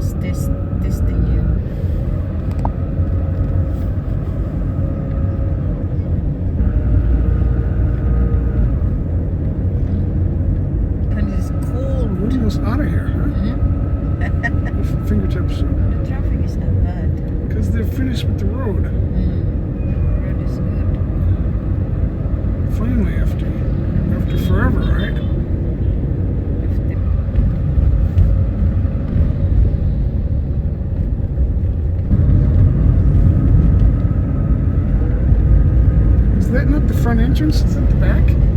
Just testing you. And it's cold. We're almost out of here, huh? With fingertips. The traffic is not bad. Because they're finished with the road. The road is good. Finally, after forever, right? Is that not the front entrance? Is that the back?